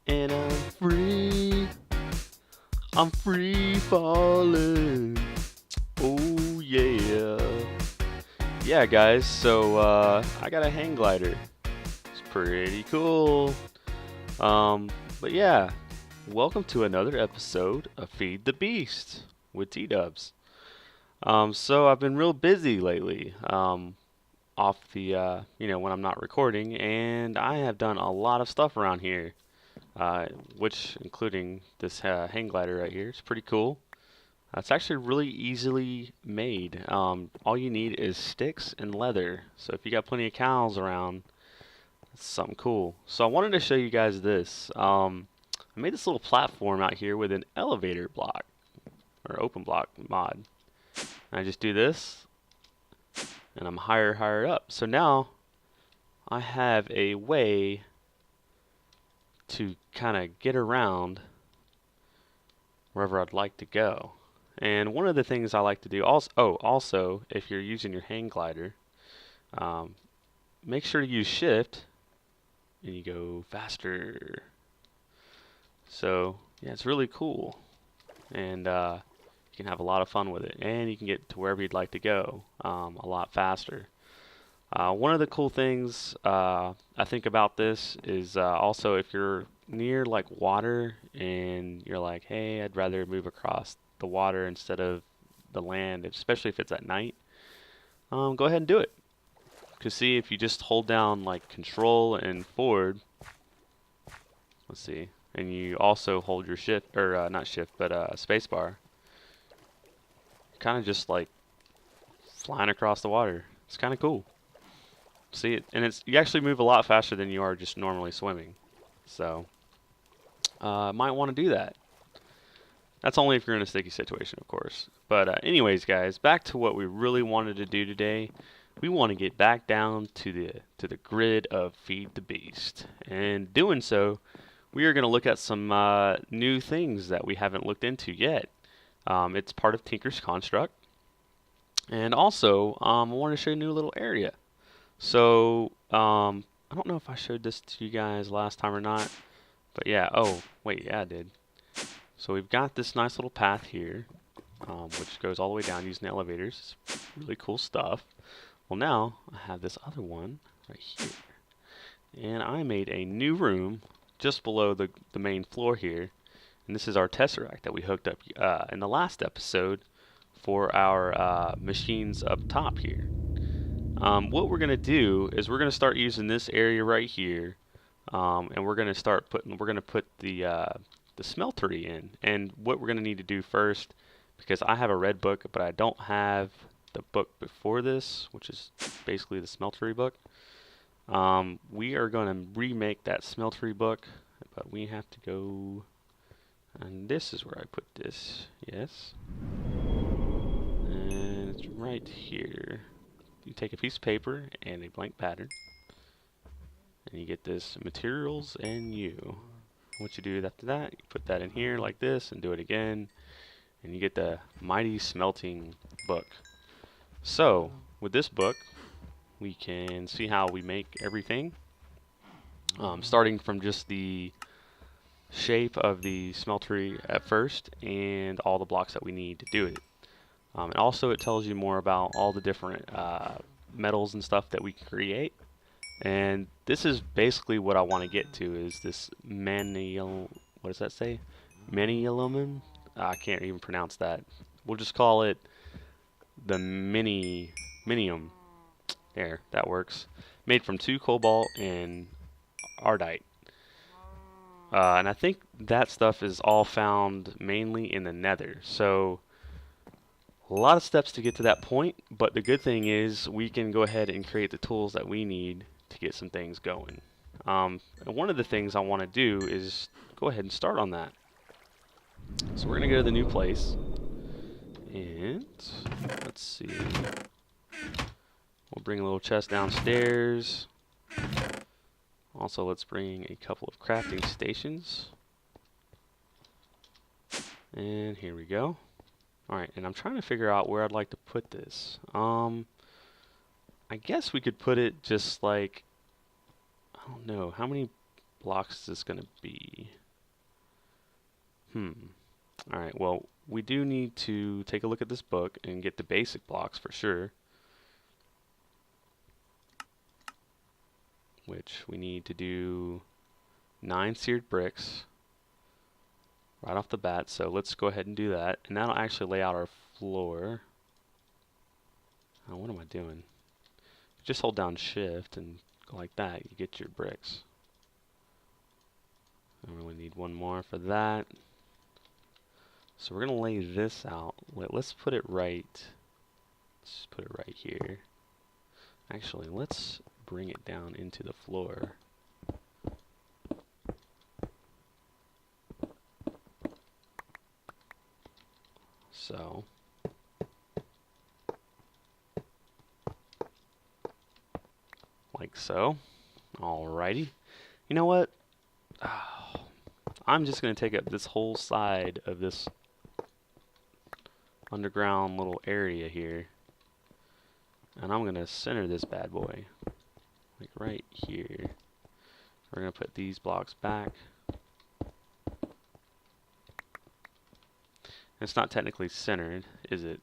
And I'm free falling. Oh yeah. Yeah, guys, so I got a hang glider. It's pretty cool. Um, but yeah, welcome to another episode of Feed the Beast with Tdubz. So I've been real busy lately. Off the when I'm not recording, and I have done a lot of stuff around here. Which including this hang glider right here. It's pretty cool. It's actually really easily made. All you need is sticks and leather. So if you got plenty of cows around, that's something cool. So I wanted to show you guys this. I made this little platform out here with an elevator block or open block mod. And I just do this, and I'm higher up. So now I have a way to kind of get around wherever I'd like to go. And one of the things I like to do also, if you're using your hang glider, make sure to use shift and you go faster. So yeah, it's really cool, and you can have a lot of fun with it, and you can get to wherever you'd like to go a lot faster. One of the cool things I think about this is also if you're near like water and you're like, hey, I'd rather move across the water instead of the land, especially if it's at night, go ahead and do it. Because see, if you just hold down like control and forward, let's see, and you also hold your shift, or not shift, but space bar, kind of just like flying across the water. It's kind of cool. See it, and you actually move a lot faster than you are just normally swimming. So, might want to do that. That's only if you're in a sticky situation, of course. But anyways, guys, back to what we really wanted to do today. We want to get back down to the grid of Feed the Beast, and doing so, we are going to look at some new things that we haven't looked into yet. It's part of Tinker's construct, and also I wanted to show you a new little area. So, I don't know if I showed this to you guys last time or not, but yeah, oh, wait, yeah, I did. So we've got this nice little path here, which goes all the way down using elevators. It's really cool stuff. Well, now I have this other one right here, and I made a new room just below the main floor here, and this is our tesseract that we hooked up in the last episode for our machines up top here. What we're gonna do is we're gonna start using this area right here, and we're gonna put the smeltery in. And what we're gonna need to do first, because I have a red book, but I don't have the book before this, which is basically the smeltery book. We are gonna remake that smeltery book, but we have to go, and this is where I put this. Yes, and it's right here. You take a piece of paper and a blank pattern, and you get this materials and you. What you do after that, you put that in here like this and do it again, and you get the mighty smelting book. So with this book, we can see how we make everything, starting from just the shape of the smeltery at first and all the blocks that we need to do it. And also it tells you more about all the different metals and stuff that we can create. And this is basically what I want to get to, is this what does that say? Manialumin? I can't even pronounce that. We'll just call it the minium. There, that works. Made from 2 cobalt and ardite. And I think that stuff is all found mainly in the nether. So a lot of steps to get to that point, but the good thing is we can go ahead and create the tools that we need to get some things going. And one of the things I want to do is go ahead and start on that. So we're going to go to the new place, and let's see. We'll bring a little chest downstairs. Also, let's bring a couple of crafting stations. And here we go. Alright, and I'm trying to figure out where I'd like to put this. I guess we could put it just like, I don't know, how many blocks is this going to be? Alright, well, we do need to take a look at this book and get the basic blocks for sure. Which we need to do 9 seared bricks right off the bat. So let's go ahead and do that. And that'll actually lay out our floor. Oh, what am I doing? Just hold down shift and go like that. You get your bricks. And we need one more for that. So we're going to lay this out. Let's put it right. Let's put it right here. Actually, let's bring it down into the floor. So like so. Alrighty. You know what? I'm just going to take up this whole side of this underground little area here. And I'm going to center this bad boy. Like right here. We're going to put these blocks back. It's not technically centered, is it?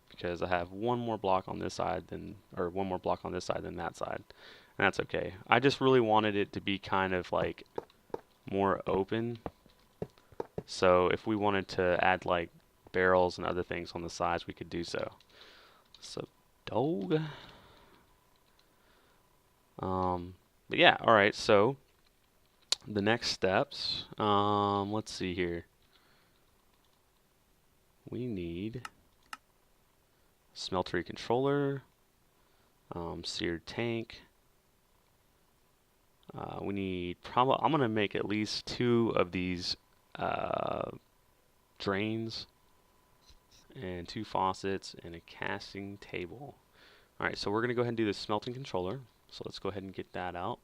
Because I have one more block on this side than, or one more block on this side than that side. And that's okay. I just really wanted it to be kind of like more open. So if we wanted to add like barrels and other things on the sides, we could do so. So dog. But yeah, alright, so the next steps, let's see here. We need Smeltery controller, seared tank. We need probably, I'm gonna make at least 2 of these drains and 2 faucets and a casting table. Alright, so we're gonna go ahead and do the smelting controller. So let's go ahead and get that out.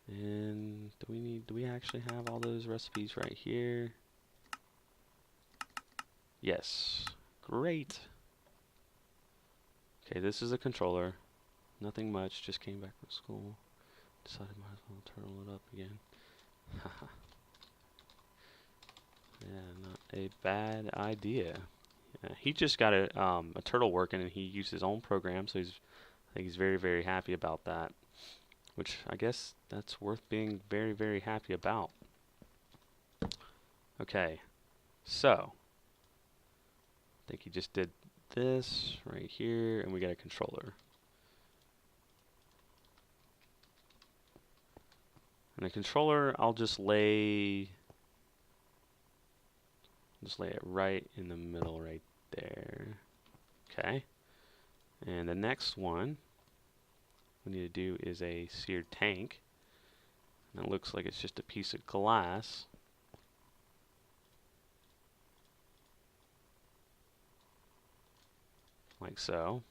And do we actually have all those recipes right here? Yes. Great. Okay, this is a controller. Nothing much, just came back from school. Decided might as well turtle it up again. Yeah, not a bad idea. Yeah, he just got a turtle working and he used his own program, so I think he's very, very happy about that. Which I guess that's worth being very, very happy about. Okay, so I think he just did this right here, and we got a controller. And the controller, I'll just lay it right in the middle right there. Okay. And the next one we need to do is a seared tank. And it looks like it's just a piece of glass. Like so.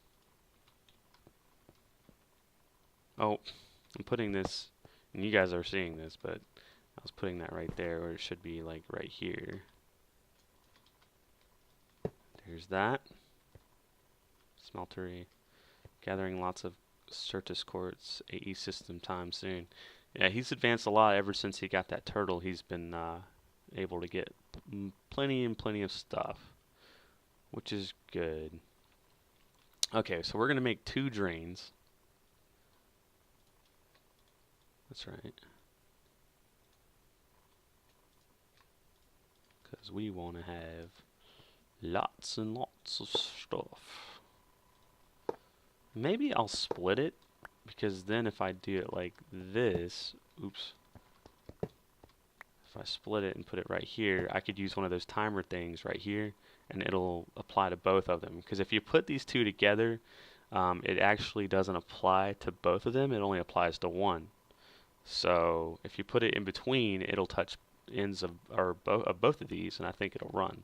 Oh, I'm putting this, and you guys are seeing this, but I was putting that right there where it should be like right here. There's that. Smeltery. Gathering lots of Certus quartz AE system time soon. Yeah, he's advanced a lot ever since he got that turtle. He's been able to get plenty and plenty of stuff, which is good. Okay, so we're going to make 2 drains. That's right. Because we want to have lots and lots of stuff. Maybe I'll split it, because then if I do it like this, oops. If I split it and put it right here, I could use one of those timer things right here, and it'll apply to both of them. Because if you put these 2 together, it actually doesn't apply to both of them. It only applies to one. So if you put it in between, it'll touch ends of both of these, and I think it'll run.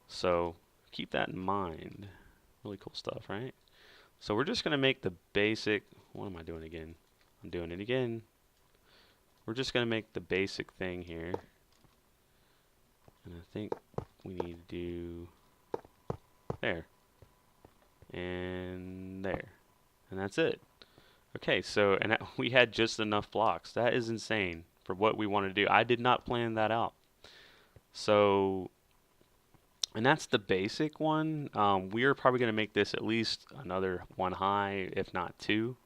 So keep that in mind. Really cool stuff, right? So we're just going to make the basic. What am I doing again? I'm doing it again. We're just going to make the basic thing here. And I think we need to do there. And there. And that's it. Okay, so we had just enough blocks. That is insane for what we want to do. I did not plan that out. So, and that's the basic one. We are probably going to make this at least another one high, if not two.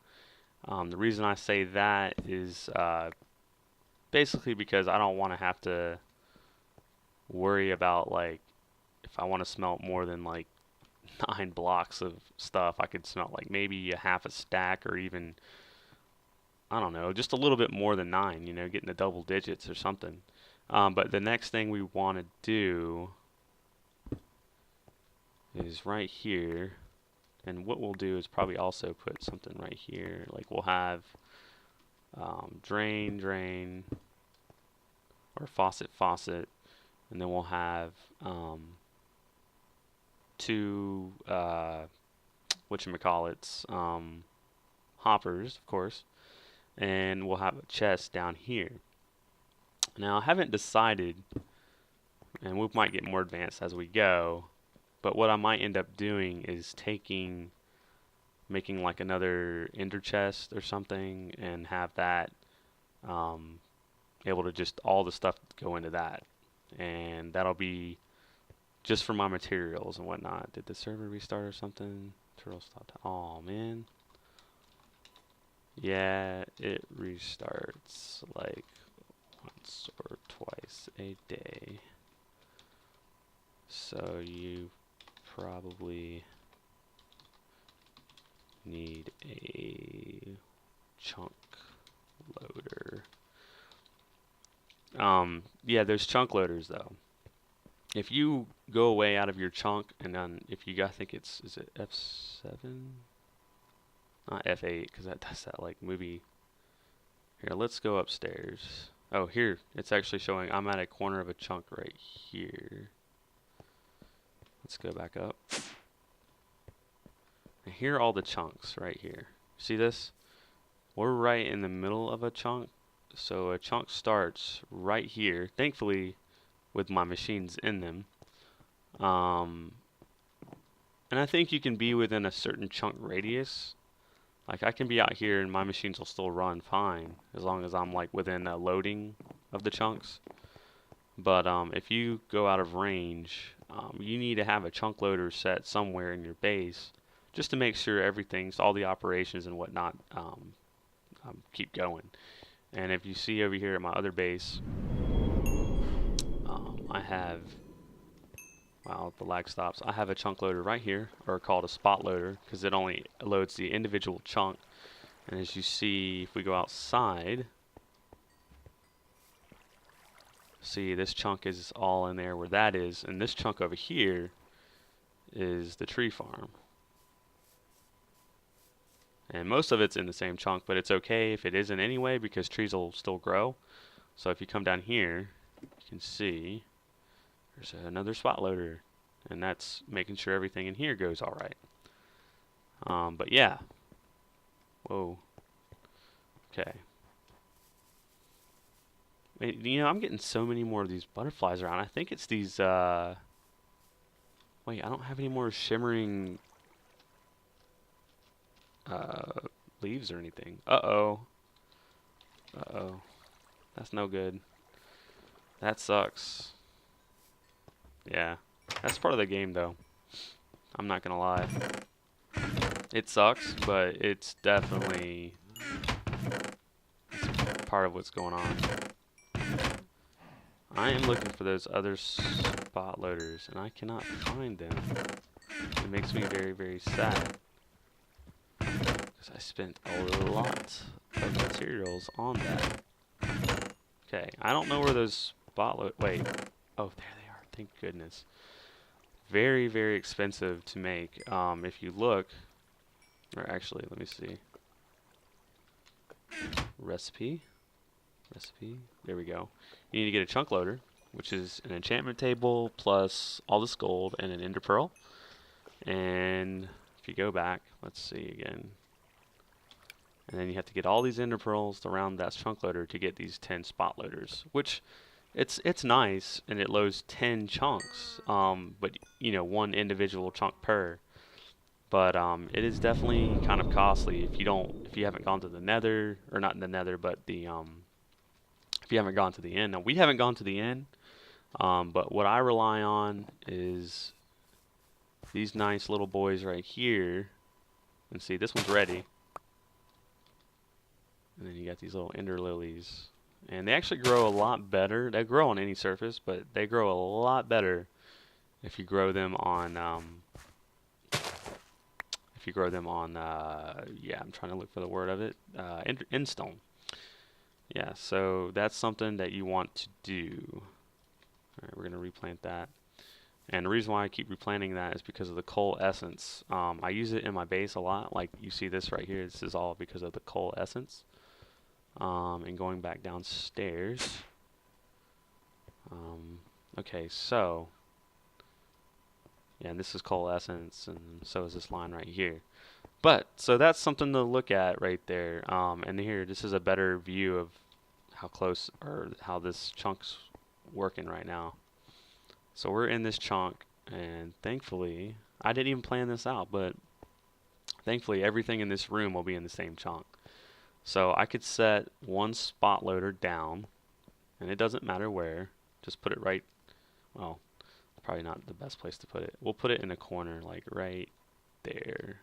The reason I say that is basically because I don't want to have to worry about, like, if I want to smelt more than like 9 blocks of stuff, I could smelt like maybe a half a stack, or even, I don't know, just a little bit more than 9, you know, getting the double digits or something. But the next thing we want to do is right here, and what we'll do is probably also put something right here. Like we'll have drain, drain, or faucet, faucet, and then we'll have 2 whatchamacallits, hoppers, of course, and we'll have a chest down here. Now I haven't decided, and we might get more advanced as we go, but what I might end up doing is making like another ender chest or something, and have that able to just all the stuff go into that, and that'll be just for my materials and whatnot. Did the server restart or something? Oh man. Yeah, it restarts like once or twice a day. So you probably need a chunk loader. Yeah, there's chunk loaders though. If you go away out of your chunk, and then if you got, I think is it F7? Not F8, because that does that like movie. Here, let's go upstairs. Oh, here, it's actually showing I'm at a corner of a chunk right here. Let's go back up. And here are all the chunks right here. See this? We're right in the middle of a chunk. So a chunk starts right here, thankfully with my machines in them. And I think you can be within a certain chunk radius. Like I can be out here and my machines will still run fine as long as I'm like within a loading of the chunks. But if you go out of range, you need to have a chunk loader set somewhere in your base just to make sure everything's, all the operations and whatnot keep going. And if you see over here at my other base, I have, wow, the lag stops. I have a chunk loader right here, or called a spot loader, because it only loads the individual chunk. And as you see, if we go outside, see this chunk is all in there where that is, and this chunk over here is the tree farm. And most of it's in the same chunk, but it's okay if it isn't anyway, because trees will still grow. So if you come down here, you can see there's another spot loader, and that's making sure everything in here goes all right. But yeah. Whoa. Okay. Wait, you know, I'm getting so many more of these butterflies around. I think it's these, wait, I don't have any more shimmering leaves or anything. Uh-oh. Uh-oh. That's no good. That sucks. Yeah. That's part of the game, though. I'm not gonna lie. It sucks, but it's definitely part of what's going on. I am looking for those other spot loaders, and I cannot find them. It makes me very, very sad. Because I spent a lot of materials on that. Okay, I don't know where those spot loaders... Wait. Oh, there they are. Thank goodness. Very, very expensive to make. If you look... Or actually, let me see. Recipe. There we go. You need to get a chunk loader, which is an enchantment table plus all this gold and an ender pearl. And if you go back, let's see again. And then you have to get all these ender pearls around that chunk loader to get these 10 spot loaders, which it's nice, and it loads 10 chunks. But you know, one individual chunk per. But it is definitely kind of costly if you haven't gone to the nether, or not in the nether, but the if you haven't gone to the end. Now, we haven't gone to the end, but what I rely on is these nice little boys right here. And see, this one's ready. And then you got these little ender lilies. And they actually grow a lot better. They grow on any surface, but they grow a lot better if you grow them on, yeah, I'm trying to look for the word of it, end stone. Yeah, so that's something that you want to do. Alright, we're going to replant that. And the reason why I keep replanting that is because of the coal essence. I use it in my base a lot. Like you see this right here. This is all because of the coal essence. And going back downstairs. Okay, so yeah, and this is coal essence, and so is this line right here. But so that's something to look at right there. And here, this is a better view of how close or how this chunk's working right now. So we're in this chunk, and thankfully, I didn't even plan this out, but thankfully everything in this room will be in the same chunk. So I could set one spot loader down, and it doesn't matter where. Just put it right, well, probably not the best place to put it. We'll put it in a corner, like right there.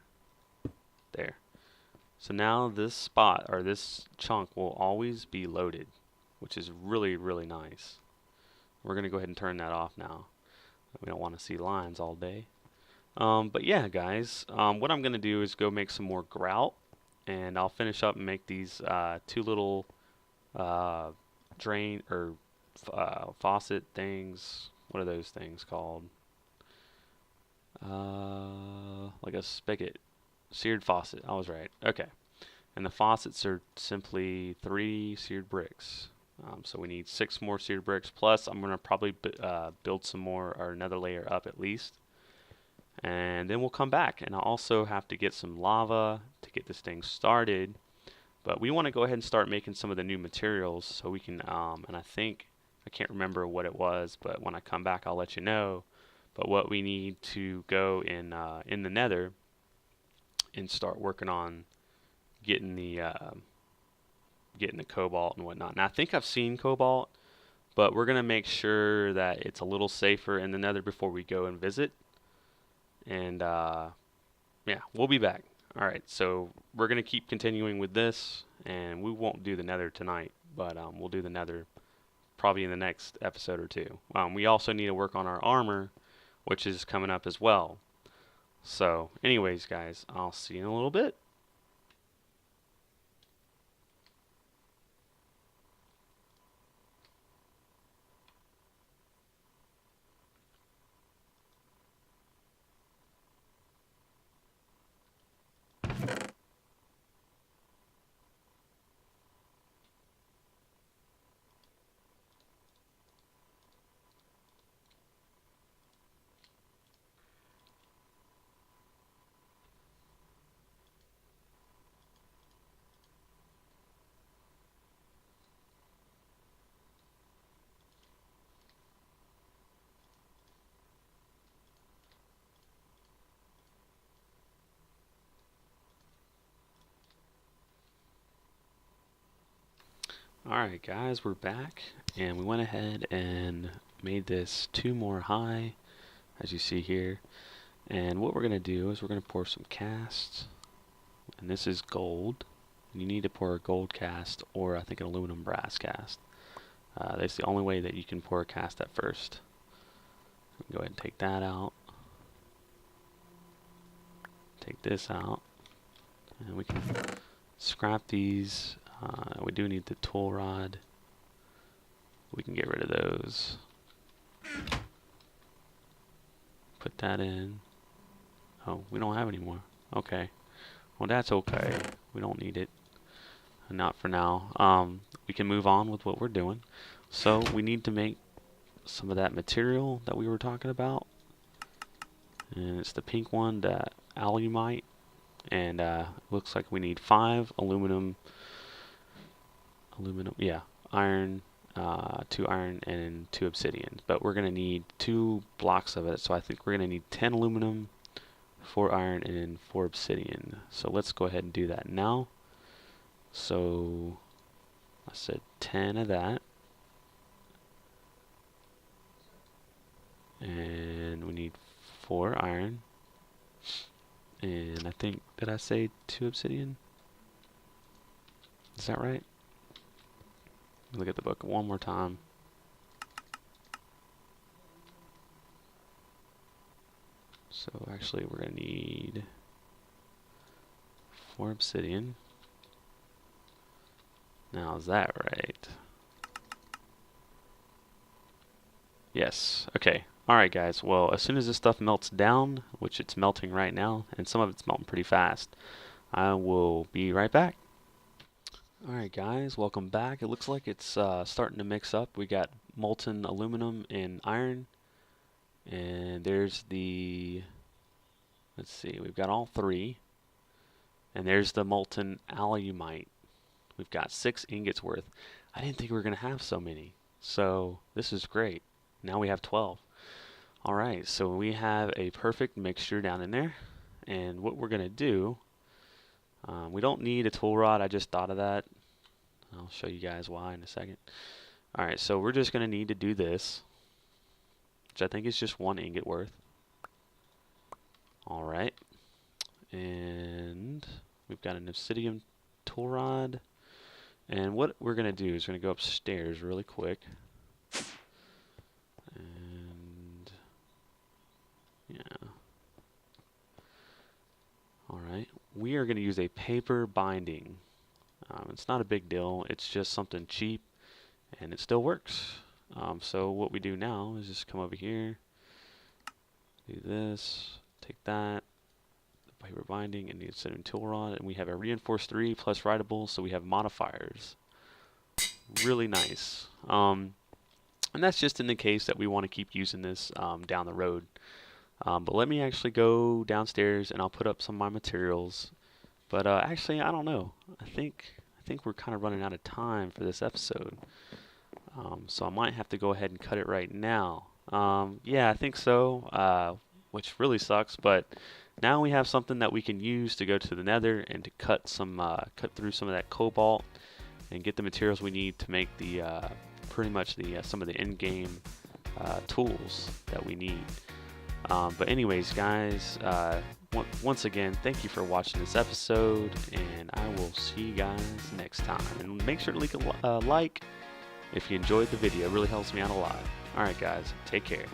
There. So now this spot, or this chunk, will always be loaded, which is really, really nice. We're going to go ahead and turn that off now. We don't want to see lines all day. But yeah, guys, what I'm going to do is go make some more grout, and I'll finish up and make these two little drain or faucet things. What are those things called? Like a spigot. Seared faucet. I was right. Okay. And the faucets are simply 3 seared bricks. So we need 6 more seared bricks. Plus, I'm going to probably build some more, or another layer up at least. And then we'll come back. And I'll also have to get some lava to get this thing started. But we want to go ahead and start making some of the new materials so we can, and I think, I can't remember what it was, but when I come back I'll let you know. But what we need to go in the nether and start working on getting the cobalt and whatnot. Now I think I've seen cobalt, but we're gonna make sure that it's a little safer in the nether before we go and visit. And yeah, we'll be back. Alright, so we're gonna keep continuing with this, and we won't do the nether tonight, but we'll do the nether probably in the next episode or two. We also need to work on our armor, which is coming up as well. So anyways, guys, I'll see you in a little bit. Alright guys, we're back, and we went ahead and made this 2 more high, as you see here. And what we're going to do is we're going to pour some cast, and this is gold. You need to pour a gold cast, or I think an aluminum brass cast. That's the only way that you can pour a cast at first. Go ahead and take that out. Take this out, and we can scrap these. We do need the tool rod. We can get rid of those. Put that in. Oh, we don't have any more. Okay. Well, that's okay. We don't need it. Not for now. We can move on with what we're doing. So we need to make some of that material that we were talking about. And it's the pink one, the alumite. And looks like we need 5 aluminum, yeah, iron, 2 iron, and 2 obsidian. But we're going to need 2 blocks of it, so I think we're going to need 10 aluminum, 4 iron, and 4 obsidian. So let's go ahead and do that now. So I said 10 of that. And we need 4 iron. And I think, did I say 2 obsidian? Is that right? Look at the book one more time. So actually we're going to need 4 obsidian. Now is that right? Yes. Okay. Alright guys, well as soon as this stuff melts down, which it's melting right now, and some of it's melting pretty fast, I will be right back. Alright guys, welcome back. It looks like it's starting to mix up. We got molten aluminum and iron, and there's the, let's see, we've got all 3, and there's the molten alumite. We've got 6 ingots worth. I didn't think we were going to have so many, so this is great. Now we have 12. Alright, so we have a perfect mixture down in there, and what we're going to do, we don't need a tool rod. I just thought of that. I'll show you guys why in a second. Alright, so we're just going to need to do this, which I think is just 1 ingot worth. Alright, and we've got an obsidian tool rod, and what we're going to do is we're going to go upstairs really quick. And yeah. Alright, we are going to use a paper binding. It's not a big deal, it's just something cheap, and it still works. So what we do now is just come over here, do this, take that, the paper binding, and the obsidian tool rod, and we have a reinforced 3 plus writable, so we have modifiers. Really nice. And that's just in the case that we want to keep using this down the road. But let me actually go downstairs and I'll put up some of my materials. But actually, I don't know. I think we're kind of running out of time for this episode. So I might have to go ahead and cut it right now. Yeah, I think so. Which really sucks, but now we have something that we can use to go to the Nether and to cut through some of that cobalt and get the materials we need to make the pretty much some of the in-game tools that we need. But anyways, guys, once again, thank you for watching this episode, and I will see you guys next time. And make sure to leave a like if you enjoyed the video. It really helps me out a lot. Alright guys, take care.